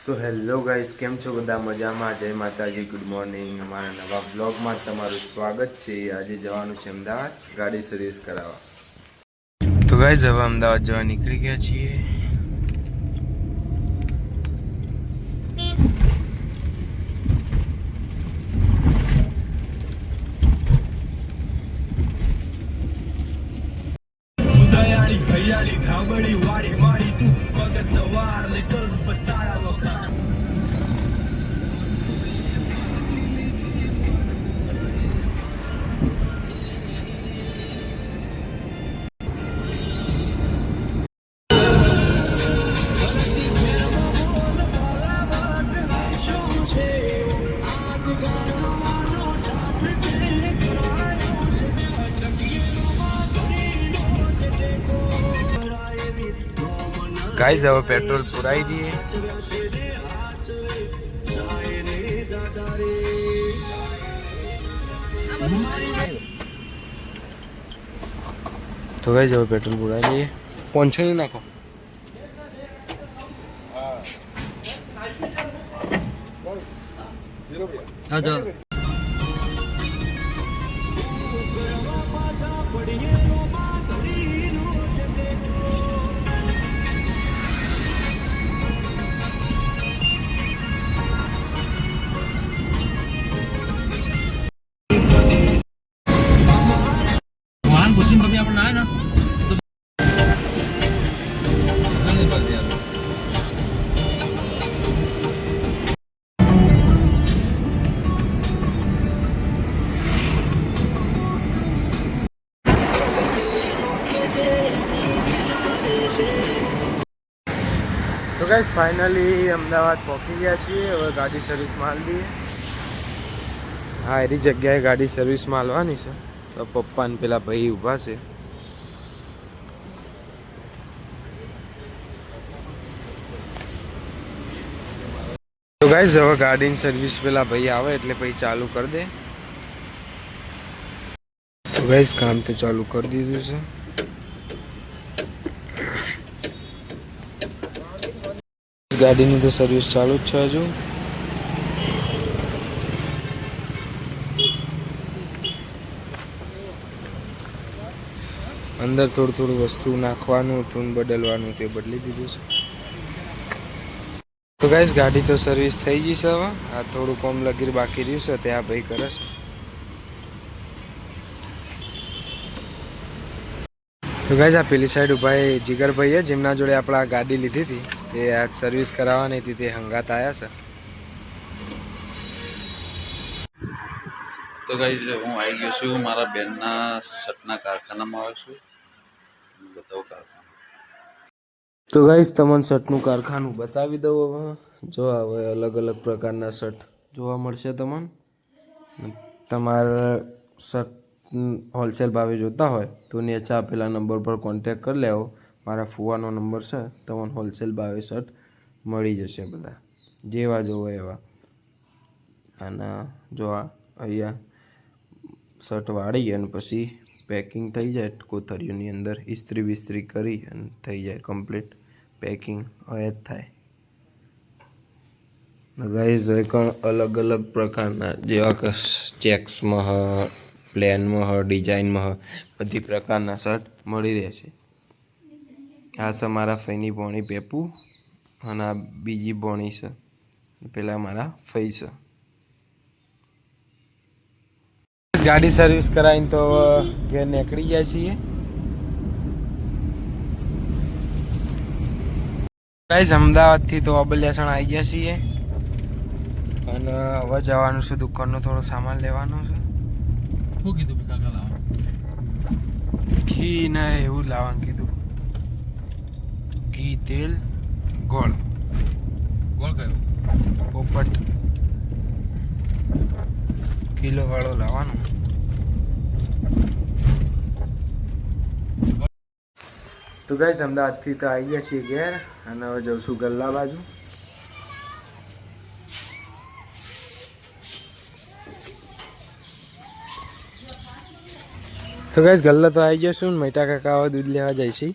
So hello guys, કેમ છો બધા? મજામાં? જય માતાજી, ગુડ મોર્નિંગ. અમારા નવા બ્લોગમાં તમારું સ્વાગત છે. આજે જવાનું છે અમદાવાદ ગાડી સર્વિસ કરાવવા. તો ગાઈસ હવે અમદાવાદ જવા નીકળી ગયા છીએ. ગાઈસ હવે પેટ્રોલ પુરાઈ દઈએ. તો ગાઈસ હવે પેટ્રોલ પુરાઈ દઈએ. 500 નાખો. હા ચાલ. તો ગાઈસ ફાઇનલી અમદાવાદ પહોંચી ગયા છીએ. હવે ગાડી સર્વિસમાં હાલ દઈએ. હા, એની જગ્યાએ ગાડી સર્વિસમાં હાલવાની છે. તો પપ્પા ને પેલા ભાઈ ઊભા છે. તો ગાઈસ હવે ગાડીની સર્વિસ પેલા ભાઈ આવે એટલે પછી ચાલુ કરી દે. તો ગાઈસ કામ તો ચાલુ કરી દીધું છે. ગાડીની તો સર્વિસ ચાલુ જ છે હજુ. અંદર થોડું વસ્તુ નાખવાનું હતું, બદલવાનું તે બદલી દીધું છે. તો ગાઈસ ગાડી તો સર્વિસ થઈ ગઈ છે. હવે આ થોડું કોમ લગીર બાકી રહ્યું છે, તે આ ભાઈ કરે છે. તો ગાઈસ આ પેલી સાઈડ ઉભા જીગરભાઈ જેમના જોડે આપણે આ ગાડી લીધી હતી, તે આ સર્વિસ કરાવવાની હતી, તે હંગાત આવ્યા છે. તો ગાઈસ હું આવી ગયો છું મારા બેનના શર્ટના કારખાનામાં આવ્યો છું. તમને બતાવું કારખાનું. તો ગાઈસ તમને શર્ટનું કારખાનું બતાવી દઉં. હવે જો હવે અલગ અલગ પ્રકારના શર્ટ જોવા મળશે તમને. તમારે શર્ટ હોલસેલ ભાવે જોતા હોય તો નીચે આપેલા નંબર પર કોન્ટેક કરી લેવો. મારા ફુવાનો નંબર છે. તમને હોલસેલ ભાવે શર્ટ મળી જશે, બધા જેવા જોવો એવા. અને જો અહીંયા શર્ટ વાળી અને પછી પેકિંગ થઈ જાય કોથળીઓની અંદર, ઇસ્ત્રી બિસ્ત્રી કરી અને થઈ જાય કમ્પ્લીટ પેકિંગ. હવે જ થાય. ગાઈઝ અલગ અલગ પ્રકારના જેવા કે ચેક્સમાં હ, પ્લેનમાં હ, ડિઝાઇનમાં હ, બધી પ્રકારના શર્ટ મળી રહેશે. આ છે મારા ફઈની બોણી પેપુ અને આ બીજી બોણી છે, પેલા મારા ફઈ છે. ગાડી સર્વિસ કરાવીને તો ઘેર નીકળી જાય છીએ. ગાઈઝ અમદાવાદથી તો અબલ્યાસણ આવી ગયા છીએ અને હવે જવાનું છે દુકાનનો થોડો સામાન લેવાનો છે. શું કીધું કાકા લાવવા? ઘી ને એવું લાવવાનું કીધું. ઘી, તેલ, ગોળ. ગોળ કયો? પોપટ કિલો વાળો લાવવાનો. તો ગાઈસ અમદાવાદથી તો આવી ગયા છીએ ઘેર અને હવે જઈશું ગલ્લા બાજુ. તો ગાઈસ ગલ્લા તો આવી ગયા છું ને મૈટા કાકા હવે દૂધ લેવા જાય છે.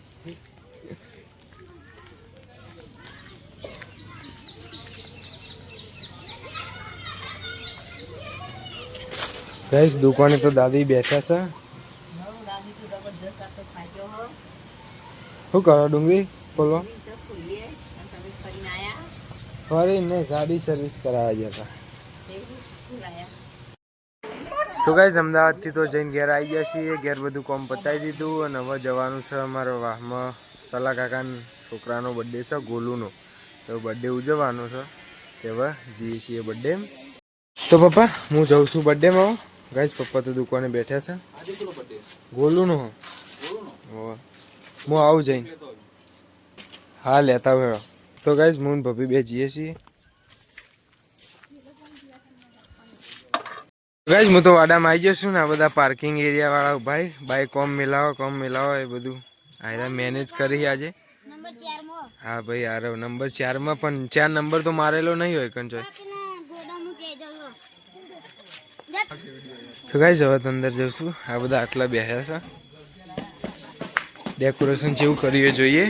ગાઈસ દુકાને તો દાદી બેઠા છે. શું કરો ડુંગળી બોલો? ફરી ને ગાડી સર્વિસ કરાવવા ગયા હતા. તો ગાઈસ અમદાવાદથી તો જઈને ઘેર આવી ગયા છીએ. ઘેર બધું કામ પતાવી દીધું અને હવે જવાનું છે અમારા વાહમાં. સલા કાકાના છોકરાનો બર્થડે છે ગોલુનો, તો બર્થડે ઉજવવાનો છે. તે હવે જઈએ છીએ બર્થડે. તો પપ્પા હું જાઉં છું બર્થડેમાં. ગાઈસ પપ્પા તો દુકાને બેઠા છે. ગોલુનો હું આવું જઈને. હા લેતા હોય. તો ગાઈસ હું ભાભી બે જઈએ છીએ. ગાઈસ હું તો વાડામાં આવી જશું ને. આ બધા પાર્કિંગ એરિયા વાળા ભાઈ બાઈક કોમ મિલાવો એ બધું આયરા મેનેજ કરી આજે. હા ભાઈ યાર નંબર 4 માં પણ 4 નંબર તો મારેલો નહીં હોય કંચો. તો ગાઈસ હવે તો અંદર જઈશું. આ બધા આટલા બેહ્યા છે. ડેકોરેશન જેવું કરીએ જોઈએ.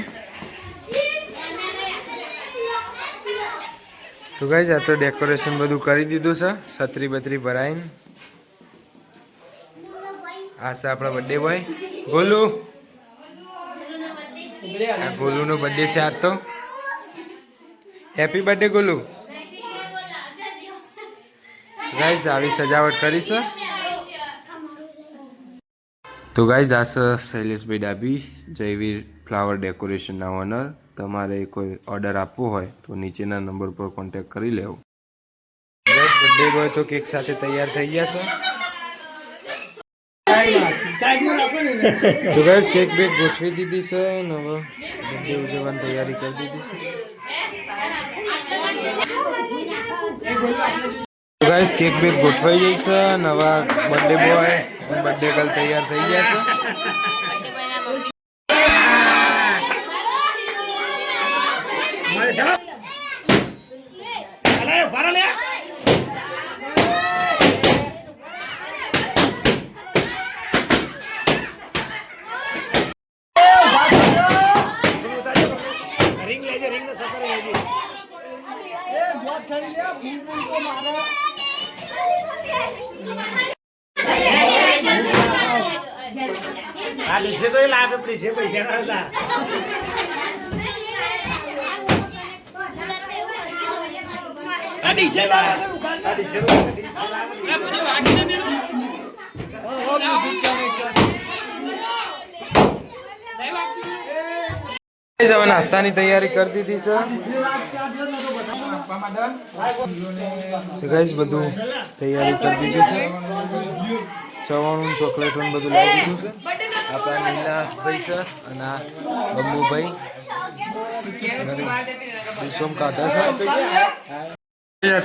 તો ગાઈસ આ તો ડેકોરેશન બધું કરી દીધું છે. છત્રી બત્રી ભરાઈને. આ છે આપણા બર્થડે બોય ગોલુ. આ ગોલુનો બર્થડે છે આજ તો. Happy birthday Golu. ગાઈસ આવી સજાવટ કરી છે. તો ગાઈસ આ છે શૈલેષભાઈ ડાબી, જયવીર ફ્લાવર ડેકોરેશનના ઓનર. તમારે કોઈ ઓર્ડર આપવો હોય તો નીચેના નંબર પર કોન્ટેક્ટ કરી લેવો. ગાઈસ બર્થડે બોય તો કેક સાથે તૈયાર થઈ ગયા છે. તો ગાઈસ કેક બેક ગોઠવી દીધી છે અને હવે બર્થડે ઉજવવાની તૈયારી કરી દીધી છે. તો ગાઈસ કેક બેક ગોઠવાઈ ગઈ છે અને હવે બર્થડે બોય બર્થડે ગર્લ તૈયાર થઈ ગયા છે. નીચે તો લાભ પડી છે પૈસા ના હવે નાસ્તાની તૈયારી કરી દીધી છે. ગાઈસ બધું તૈયારી કરી દીધી છે. ચવાણું ચોકલેટ બધું લાવી દીધું છે. આપણા નીલા ભાઈ છે અને આ બંબુભાઈ ડીશોમ કાઢા છે.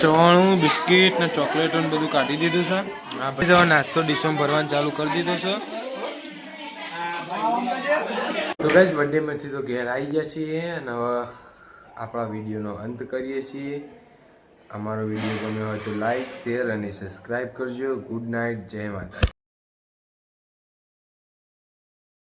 ચવાણું બિસ્કીટ ને ચોકલેટ બધું કાઢી દીધું છે. આપણે હવે નાસ્તો ડીશોમ ભરવાનું ચાલુ કરી દીધો છે. તો ગાઈસ બર્થડેમાંથી તો ઘેર આવી ગયા છીએ અને હવે આપણા વિડીયોનો અંત કરીએ છીએ. અમારો વિડીયો ગમ્યો હોય તો લાઈક શેર અને સબસ્ક્રાઈબ કરજો. ગુડ નાઇટ, જય માતા.